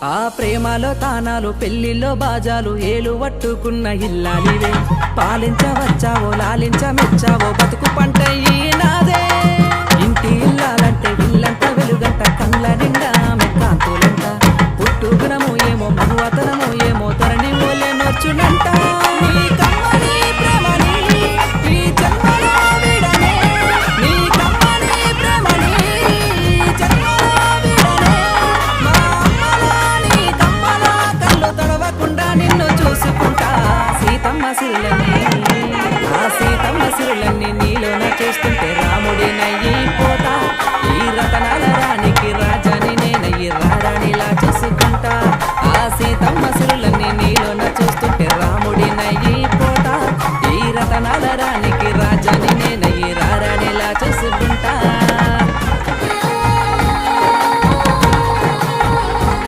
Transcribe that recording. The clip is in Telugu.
ఆ ప్రేమలో తానాలు పెళ్లిలో బాజాలు ఏలు పట్టుకున్న ఇల్లాలివే పాలించవచ్చావో లాలించమెచ్చావో బతుకు పంట ఈనాదే ఇంటి ఇల్లాలంటే ఇల్లంత వెలుగంట కళ్ళ నిండా